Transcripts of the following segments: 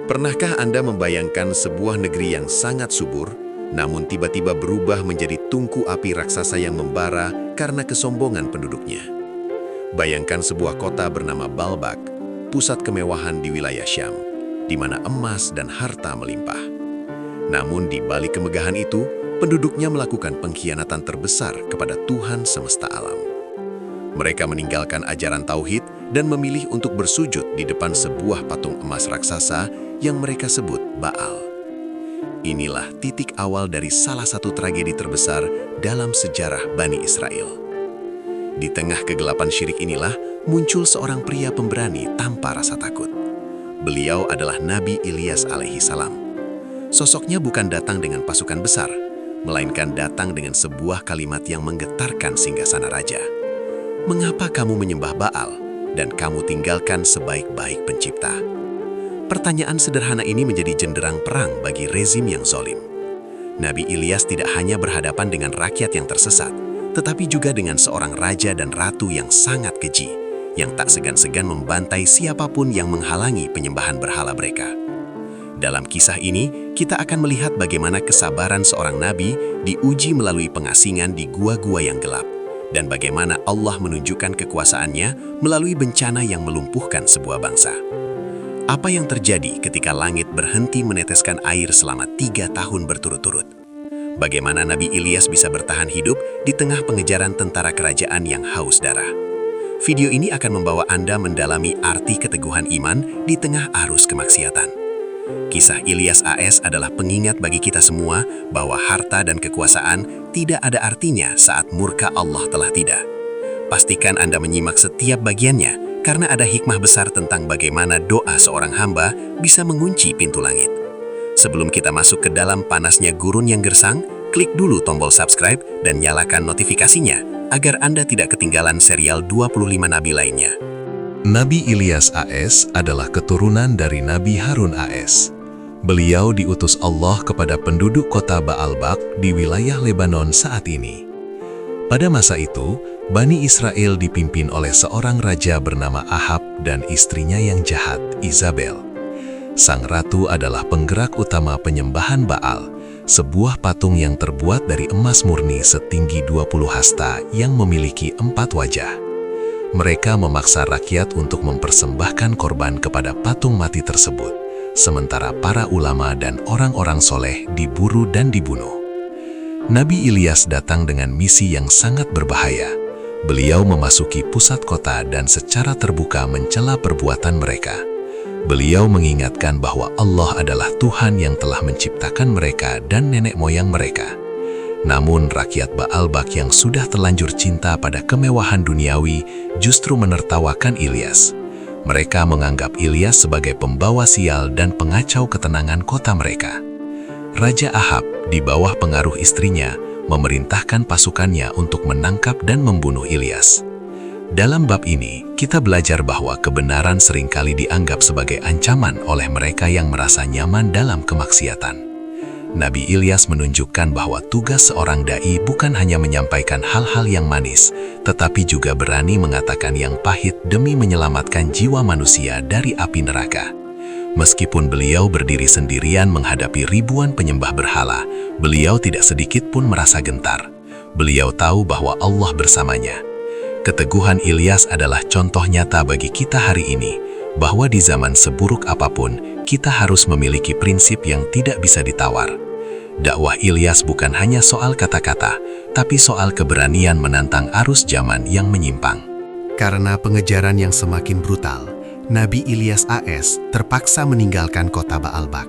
Pernahkah Anda membayangkan sebuah negeri yang sangat subur, namun tiba-tiba berubah menjadi tungku api raksasa yang membara karena kesombongan penduduknya? Bayangkan sebuah kota bernama Baalbek, pusat kemewahan di wilayah Syam, di mana emas dan harta melimpah. Namun di balik kemegahan itu, penduduknya melakukan pengkhianatan terbesar kepada Tuhan semesta alam. Mereka meninggalkan ajaran tauhid dan memilih untuk bersujud di depan sebuah patung emas raksasa yang mereka sebut Baal. Inilah titik awal dari salah satu tragedi terbesar dalam sejarah Bani Israel. Di tengah kegelapan syirik inilah muncul seorang pria pemberani tanpa rasa takut. Beliau adalah Nabi Ilyas alaihi salam. Sosoknya bukan datang dengan pasukan besar, melainkan datang dengan sebuah kalimat yang menggetarkan singgasana raja. Mengapa kamu menyembah Baal dan kamu tinggalkan sebaik-baik pencipta? Pertanyaan sederhana ini menjadi jenderang perang bagi rezim yang zalim. Nabi Ilyas tidak hanya berhadapan dengan rakyat yang tersesat, tetapi juga dengan seorang raja dan ratu yang sangat keji, yang tak segan-segan membantai siapapun yang menghalangi penyembahan berhala mereka. Dalam kisah ini, kita akan melihat bagaimana kesabaran seorang nabi diuji melalui pengasingan di gua-gua yang gelap, dan bagaimana Allah menunjukkan kekuasaannya melalui bencana yang melumpuhkan sebuah bangsa. Apa yang terjadi ketika langit berhenti meneteskan air selama 3 tahun berturut-turut? Bagaimana Nabi Ilyas bisa bertahan hidup di tengah pengejaran tentara kerajaan yang haus darah? Video ini akan membawa Anda mendalami arti keteguhan iman di tengah arus kemaksiatan. Kisah Ilyas AS adalah pengingat bagi kita semua bahwa harta dan kekuasaan tidak ada artinya saat murka Allah telah tiba. Pastikan Anda menyimak setiap bagiannya karena ada hikmah besar tentang bagaimana doa seorang hamba bisa mengunci pintu langit. Sebelum kita masuk ke dalam panasnya gurun yang gersang, klik dulu tombol subscribe dan nyalakan notifikasinya agar Anda tidak ketinggalan serial 25 Nabi lainnya. Nabi Ilyas AS adalah keturunan dari Nabi Harun AS. Beliau diutus Allah kepada penduduk kota Baalbek di wilayah Lebanon saat ini. Pada masa itu, Bani Israel dipimpin oleh seorang raja bernama Ahab dan istrinya yang jahat, Izabel. Sang ratu adalah penggerak utama penyembahan Baal, sebuah patung yang terbuat dari emas murni setinggi 20 hasta yang memiliki 4 wajah. Mereka memaksa rakyat untuk mempersembahkan korban kepada patung mati tersebut, sementara para ulama dan orang-orang soleh diburu dan dibunuh. Nabi Ilyas datang dengan misi yang sangat berbahaya. Beliau memasuki pusat kota dan secara terbuka mencela perbuatan mereka. Beliau mengingatkan bahwa Allah adalah Tuhan yang telah menciptakan mereka dan nenek moyang mereka. Namun rakyat Baalbek yang sudah terlanjur cinta pada kemewahan duniawi justru menertawakan Ilyas. Mereka menganggap Ilyas sebagai pembawa sial dan pengacau ketenangan kota mereka. Raja Ahab, di bawah pengaruh istrinya, memerintahkan pasukannya untuk menangkap dan membunuh Ilyas. Dalam bab ini, kita belajar bahwa kebenaran seringkali dianggap sebagai ancaman oleh mereka yang merasa nyaman dalam kemaksiatan. Nabi Ilyas menunjukkan bahwa tugas seorang dai bukan hanya menyampaikan hal-hal yang manis, tetapi juga berani mengatakan yang pahit demi menyelamatkan jiwa manusia dari api neraka. Meskipun beliau berdiri sendirian menghadapi ribuan penyembah berhala, beliau tidak sedikit pun merasa gentar. Beliau tahu bahwa Allah bersamanya. Keteguhan Ilyas adalah contoh nyata bagi kita hari ini, bahwa di zaman seburuk apapun, kita harus memiliki prinsip yang tidak bisa ditawar. Dakwah Ilyas bukan hanya soal kata-kata, tapi soal keberanian menantang arus zaman yang menyimpang. Karena pengejaran yang semakin brutal, Nabi Ilyas AS terpaksa meninggalkan kota Baalbek.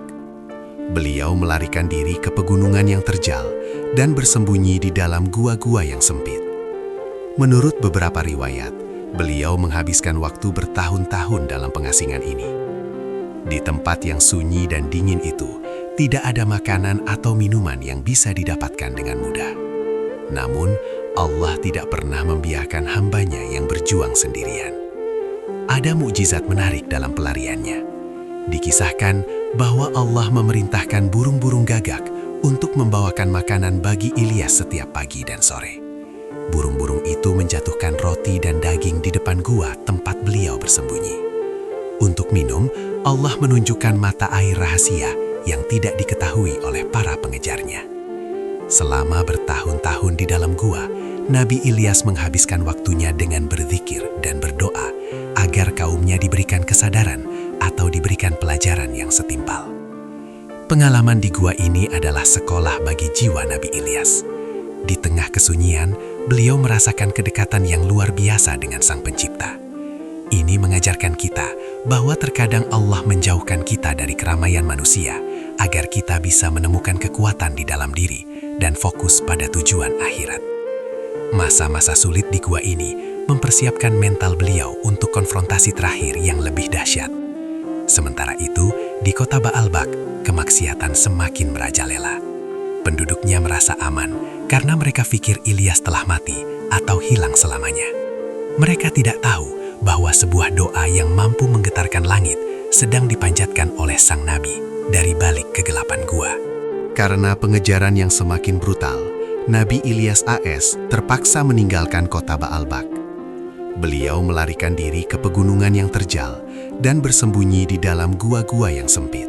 Beliau melarikan diri ke pegunungan yang terjal dan bersembunyi di dalam gua-gua yang sempit. Menurut beberapa riwayat, beliau menghabiskan waktu bertahun-tahun dalam pengasingan ini. Di tempat yang sunyi dan dingin itu, tidak ada makanan atau minuman yang bisa didapatkan dengan mudah. Namun, Allah tidak pernah membiarkan hambanya yang berjuang sendirian. Ada mukjizat menarik dalam pelariannya. Dikisahkan bahwa Allah memerintahkan burung-burung gagak untuk membawakan makanan bagi Ilyas setiap pagi dan sore. Burung-burung itu menjatuhkan roti dan daging di depan gua tempat beliau bersembunyi. Untuk minum, Allah menunjukkan mata air rahasia yang tidak diketahui oleh para pengejarnya. Selama bertahun-tahun di dalam gua, Nabi Ilyas menghabiskan waktunya dengan berzikir dan berdoa agar kaumnya diberikan kesadaran atau diberikan pelajaran yang setimpal. Pengalaman di gua ini adalah sekolah bagi jiwa Nabi Ilyas. Di tengah kesunyian, beliau merasakan kedekatan yang luar biasa dengan Sang Pencipta. Ini mengajarkan kita bahwa terkadang Allah menjauhkan kita dari keramaian manusia agar kita bisa menemukan kekuatan di dalam diri dan fokus pada tujuan akhirat. Masa-masa sulit di gua ini mempersiapkan mental beliau untuk konfrontasi terakhir yang lebih dahsyat. Sementara itu, di kota Baalbak, kemaksiatan semakin merajalela. Penduduknya merasa aman karena mereka pikir Ilyas telah mati atau hilang selamanya. Mereka tidak tahu bahwa sebuah doa yang mampu menggetarkan langit sedang dipanjatkan oleh sang nabi dari balik kegelapan gua. Karena pengejaran yang semakin brutal, Nabi Ilyas AS terpaksa meninggalkan kota Baalbak. Beliau melarikan diri ke pegunungan yang terjal dan bersembunyi di dalam gua-gua yang sempit.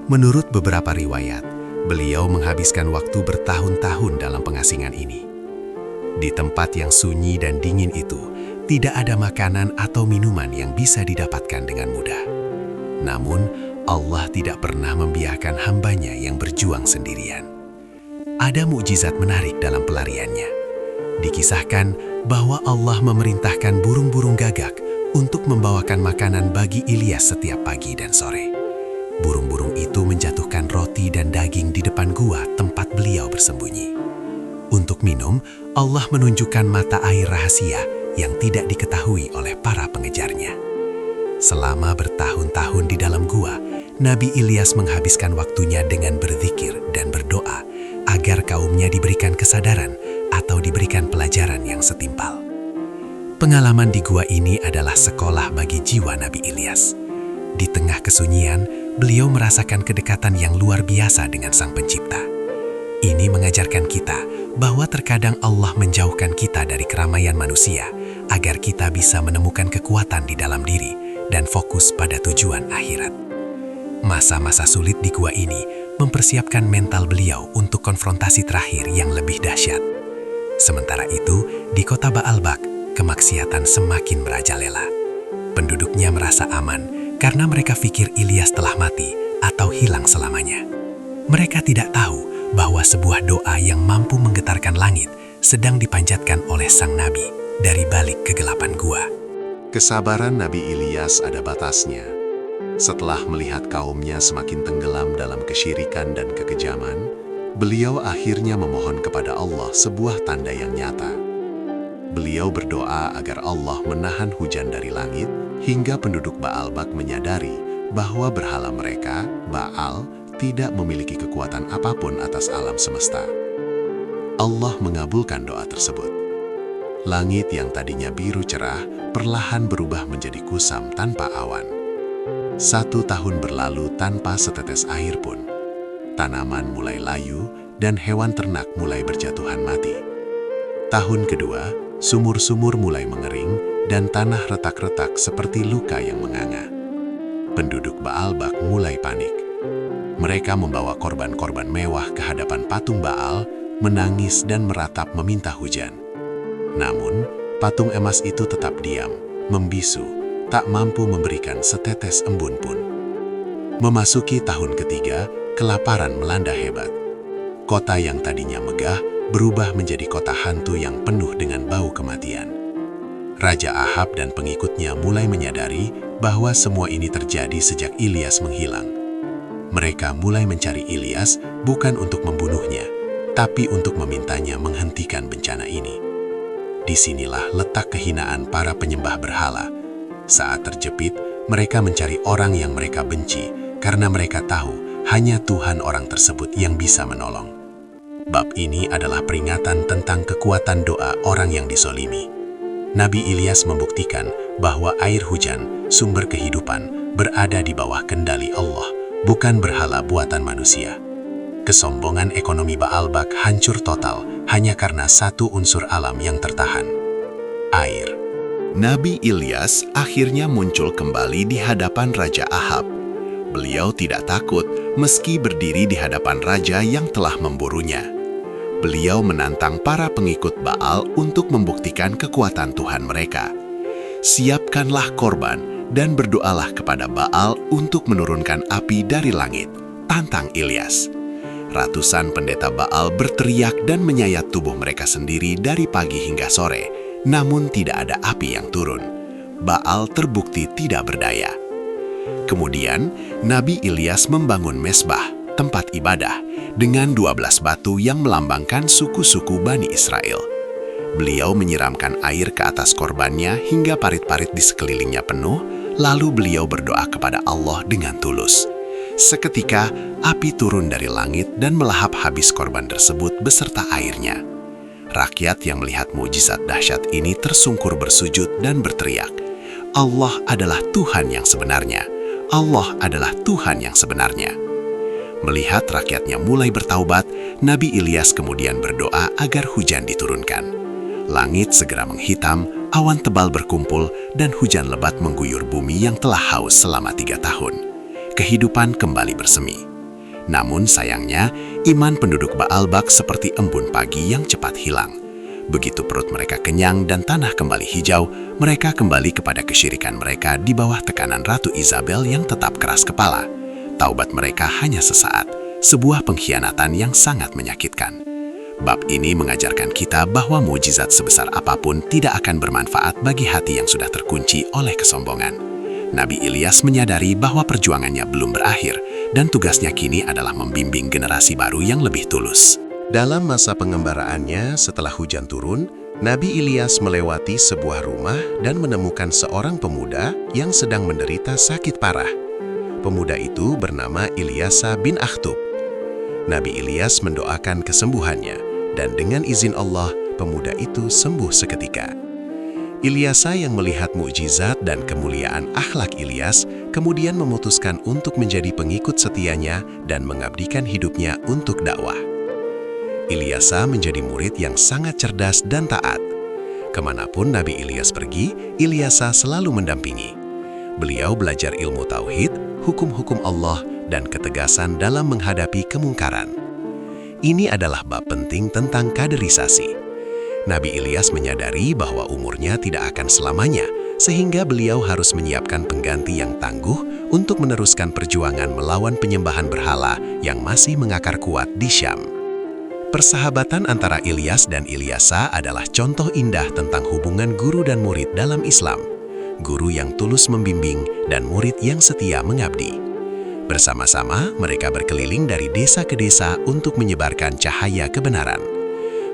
Menurut beberapa riwayat, beliau menghabiskan waktu bertahun-tahun dalam pengasingan ini. Di tempat yang sunyi dan dingin itu, tidak ada makanan atau minuman yang bisa didapatkan dengan mudah. Namun, Allah tidak pernah membiarkan hambanya yang berjuang sendirian. Ada mukjizat menarik dalam pelariannya. Dikisahkan bahwa Allah memerintahkan burung-burung gagak untuk membawakan makanan bagi Ilyas setiap pagi dan sore. Burung-burung itu menjatuhkan roti dan daging di depan gua tempat beliau bersembunyi. Untuk minum, Allah menunjukkan mata air rahasia yang tidak diketahui oleh para pengejarnya. Selama bertahun-tahun di dalam gua, Nabi Ilyas menghabiskan waktunya dengan berzikir dan berdoa agar kaumnya diberikan kesadaran atau diberikan pelajaran yang setimpal. Pengalaman di gua ini adalah sekolah bagi jiwa Nabi Ilyas. Di tengah kesunyian, beliau merasakan kedekatan yang luar biasa dengan Sang Pencipta. Ini mengajarkan kita bahwa terkadang Allah menjauhkan kita dari keramaian manusia agar kita bisa menemukan kekuatan di dalam diri dan fokus pada tujuan akhirat. Masa-masa sulit di gua ini mempersiapkan mental beliau untuk konfrontasi terakhir yang lebih dahsyat. Sementara itu, di kota Baalbak, kemaksiatan semakin merajalela. Penduduknya merasa aman karena mereka pikir Ilyas telah mati atau hilang selamanya. Mereka tidak tahu bahwa sebuah doa yang mampu menggetarkan langit sedang dipanjatkan oleh sang nabi dari balik kegelapan gua. Kesabaran Nabi Ilyas ada batasnya. Setelah melihat kaumnya semakin tenggelam dalam kesyirikan dan kekejaman, beliau akhirnya memohon kepada Allah sebuah tanda yang nyata. Beliau berdoa agar Allah menahan hujan dari langit hingga penduduk Baalbak menyadari bahwa berhala mereka, Baal, tidak memiliki kekuatan apapun atas alam semesta. Allah mengabulkan doa tersebut. Langit yang tadinya biru cerah perlahan berubah menjadi kusam tanpa awan. 1 tahun berlalu tanpa setetes air pun. Tanaman mulai layu dan hewan ternak mulai berjatuhan mati. Tahun kedua, sumur-sumur mulai mengering dan tanah retak-retak seperti luka yang menganga. Penduduk Baalbak mulai panik. Mereka membawa korban-korban mewah ke hadapan patung Baal, menangis dan meratap meminta hujan. Namun, patung emas itu tetap diam, membisu, tak mampu memberikan setetes embun pun. Memasuki tahun ketiga, kelaparan melanda hebat. Kota yang tadinya megah berubah menjadi kota hantu yang penuh dengan bau kematian. Raja Ahab dan pengikutnya mulai menyadari bahwa semua ini terjadi sejak Ilyas menghilang. Mereka mulai mencari Ilyas bukan untuk membunuhnya, tapi untuk memintanya menghentikan bencana ini. Disinilah letak kehinaan para penyembah berhala. Saat terjepit, mereka mencari orang yang mereka benci karena mereka tahu hanya Tuhan orang tersebut yang bisa menolong. Bab ini adalah peringatan tentang kekuatan doa orang yang disolimi. Nabi Ilyas membuktikan bahwa air hujan, sumber kehidupan, berada di bawah kendali Allah, bukan berhala buatan manusia. Kesombongan ekonomi Baalbak hancur total hanya karena satu unsur alam yang tertahan: air. Nabi Ilyas akhirnya muncul kembali di hadapan Raja Ahab. Beliau tidak takut meski berdiri di hadapan raja yang telah memburunya. Beliau menantang para pengikut Baal untuk membuktikan kekuatan Tuhan mereka. Siapkanlah korban dan berdoalah kepada Baal untuk menurunkan api dari langit, tantang Ilyas. Ratusan pendeta Baal berteriak dan menyayat tubuh mereka sendiri dari pagi hingga sore, namun tidak ada api yang turun. Baal terbukti tidak berdaya. Kemudian, Nabi Ilyas membangun mesbah, tempat ibadah, dengan 12 batu yang melambangkan suku-suku Bani Israel. Beliau menyiramkan air ke atas korbannya hingga parit-parit di sekelilingnya penuh, lalu beliau berdoa kepada Allah dengan tulus. Seketika, api turun dari langit dan melahap habis korban tersebut beserta airnya. Rakyat yang melihat mukjizat dahsyat ini tersungkur bersujud dan berteriak, Allah adalah Tuhan yang sebenarnya. Allah adalah Tuhan yang sebenarnya. Melihat rakyatnya mulai bertaubat, Nabi Ilyas kemudian berdoa agar hujan diturunkan. Langit segera menghitam, awan tebal berkumpul, dan hujan lebat mengguyur bumi yang telah haus selama 3 tahun. Kehidupan kembali bersemi. Namun sayangnya, iman penduduk Baalbak seperti embun pagi yang cepat hilang. Begitu perut mereka kenyang dan tanah kembali hijau, mereka kembali kepada kesyirikan mereka di bawah tekanan Ratu Isabel yang tetap keras kepala. Taubat mereka hanya sesaat, sebuah pengkhianatan yang sangat menyakitkan. Bab ini mengajarkan kita bahwa mukjizat sebesar apapun tidak akan bermanfaat bagi hati yang sudah terkunci oleh kesombongan. Nabi Ilyas menyadari bahwa perjuangannya belum berakhir dan tugasnya kini adalah membimbing generasi baru yang lebih tulus. Dalam masa pengembaraannya setelah hujan turun, Nabi Ilyas melewati sebuah rumah dan menemukan seorang pemuda yang sedang menderita sakit parah. Pemuda itu bernama Ilyasa bin Akhtub. Nabi Ilyas mendoakan kesembuhannya, dan dengan izin Allah, pemuda itu sembuh seketika. Ilyasa yang melihat mukjizat dan kemuliaan akhlak Ilyas kemudian memutuskan untuk menjadi pengikut setianya dan mengabdikan hidupnya untuk dakwah. Ilyasa menjadi murid yang sangat cerdas dan taat. Kemanapun Nabi Ilyas pergi, Ilyasa selalu mendampingi. Beliau belajar ilmu tauhid, hukum-hukum Allah, dan ketegasan dalam menghadapi kemungkaran. Ini adalah bab penting tentang kaderisasi. Nabi Ilyas menyadari bahwa umurnya tidak akan selamanya, sehingga beliau harus menyiapkan pengganti yang tangguh untuk meneruskan perjuangan melawan penyembahan berhala yang masih mengakar kuat di Syam. Persahabatan antara Ilyas dan Ilyasa adalah contoh indah tentang hubungan guru dan murid dalam Islam. Guru yang tulus membimbing dan murid yang setia mengabdi. Bersama-sama, mereka berkeliling dari desa ke desa untuk menyebarkan cahaya kebenaran.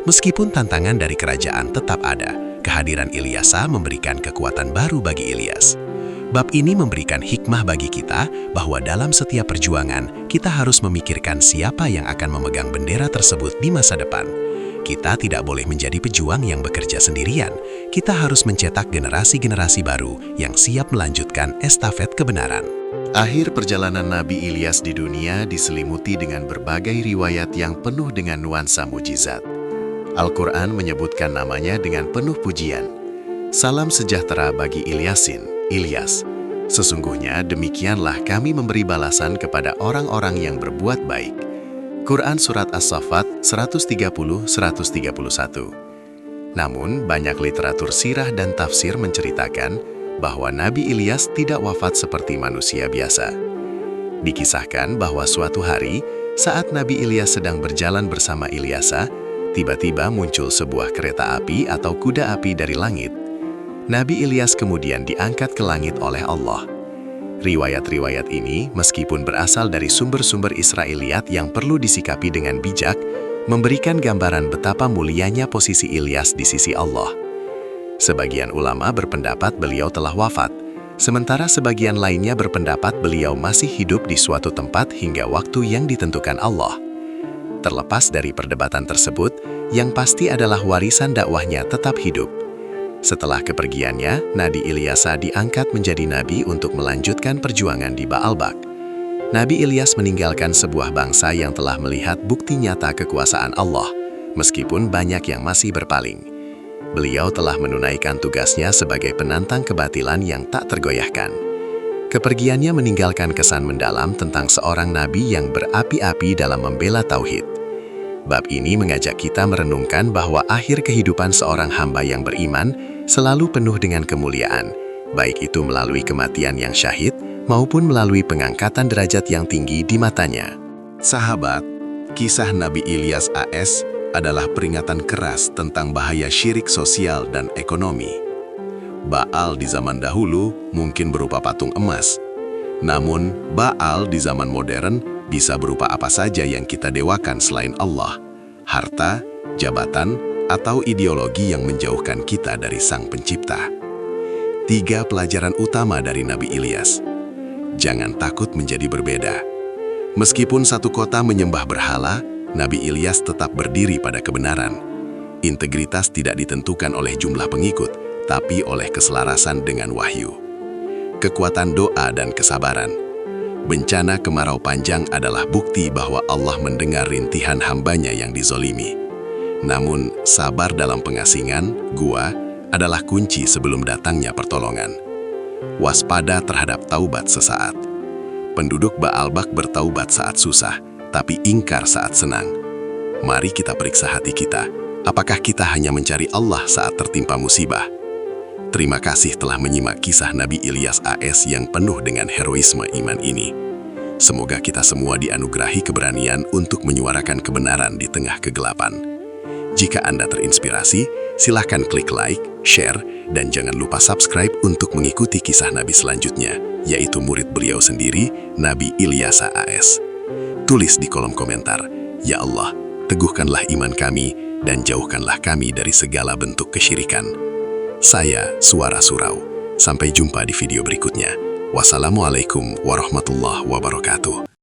Meskipun tantangan dari kerajaan tetap ada, kehadiran Ilyasa memberikan kekuatan baru bagi Ilyas. Bab ini memberikan hikmah bagi kita bahwa dalam setiap perjuangan, kita harus memikirkan siapa yang akan memegang bendera tersebut di masa depan. Kita tidak boleh menjadi pejuang yang bekerja sendirian. Kita harus mencetak generasi-generasi baru yang siap melanjutkan estafet kebenaran. Akhir perjalanan Nabi Ilyas di dunia diselimuti dengan berbagai riwayat yang penuh dengan nuansa mujizat. Al-Quran menyebutkan namanya dengan penuh pujian. Salam sejahtera bagi Ilyasin, Ilyas. Sesungguhnya demikianlah kami memberi balasan kepada orang-orang yang berbuat baik. Quran Surat As-Saffat 130-131. Namun, banyak literatur sirah dan tafsir menceritakan bahwa Nabi Ilyas tidak wafat seperti manusia biasa. Dikisahkan bahwa suatu hari, saat Nabi Ilyas sedang berjalan bersama Ilyasa, tiba-tiba muncul sebuah kereta api atau kuda api dari langit. Nabi Ilyas kemudian diangkat ke langit oleh Allah. Riwayat-riwayat ini, meskipun berasal dari sumber-sumber Israiliyat yang perlu disikapi dengan bijak, memberikan gambaran betapa mulianya posisi Ilyas di sisi Allah. Sebagian ulama berpendapat beliau telah wafat, sementara sebagian lainnya berpendapat beliau masih hidup di suatu tempat hingga waktu yang ditentukan Allah. Terlepas dari perdebatan tersebut, yang pasti adalah warisan dakwahnya tetap hidup. Setelah kepergiannya, Nabi Ilyasa diangkat menjadi nabi untuk melanjutkan perjuangan di Baalbak. Nabi Ilyas meninggalkan sebuah bangsa yang telah melihat bukti nyata kekuasaan Allah, meskipun banyak yang masih berpaling. Beliau telah menunaikan tugasnya sebagai penantang kebatilan yang tak tergoyahkan. Kepergiannya meninggalkan kesan mendalam tentang seorang nabi yang berapi-api dalam membela tauhid. Bab ini mengajak kita merenungkan bahwa akhir kehidupan seorang hamba yang beriman selalu penuh dengan kemuliaan, baik itu melalui kematian yang syahid maupun melalui pengangkatan derajat yang tinggi di matanya. Sahabat, kisah Nabi Ilyas AS adalah peringatan keras tentang bahaya syirik sosial dan ekonomi. Baal di zaman dahulu mungkin berupa patung emas. Namun, Baal di zaman modern bisa berupa apa saja yang kita dewakan selain Allah, harta, jabatan, atau ideologi yang menjauhkan kita dari Sang Pencipta. 3 pelajaran utama dari Nabi Ilyas. Jangan takut menjadi berbeda. Meskipun satu kota menyembah berhala, Nabi Ilyas tetap berdiri pada kebenaran. Integritas tidak ditentukan oleh jumlah pengikut, tapi oleh keselarasan dengan wahyu. Kekuatan doa dan kesabaran. Bencana kemarau panjang adalah bukti bahwa Allah mendengar rintihan hambanya yang dizolimi. Namun, sabar dalam pengasingan, gua, adalah kunci sebelum datangnya pertolongan. Waspada terhadap taubat sesaat. Penduduk Baalbak bertaubat saat susah, tapi ingkar saat senang. Mari kita periksa hati kita. Apakah kita hanya mencari Allah saat tertimpa musibah? Terima kasih telah menyimak kisah Nabi Ilyas AS yang penuh dengan heroisme iman ini. Semoga kita semua dianugerahi keberanian untuk menyuarakan kebenaran di tengah kegelapan. Jika Anda terinspirasi, silahkan klik like, share, dan jangan lupa subscribe untuk mengikuti kisah Nabi selanjutnya, yaitu murid beliau sendiri, Nabi Ilyas AS. Tulis di kolom komentar, "Ya Allah, teguhkanlah iman kami dan jauhkanlah kami dari segala bentuk kesyirikan." Saya, Suara Surau. Sampai jumpa di video berikutnya. Wassalamualaikum warahmatullahi wabarakatuh.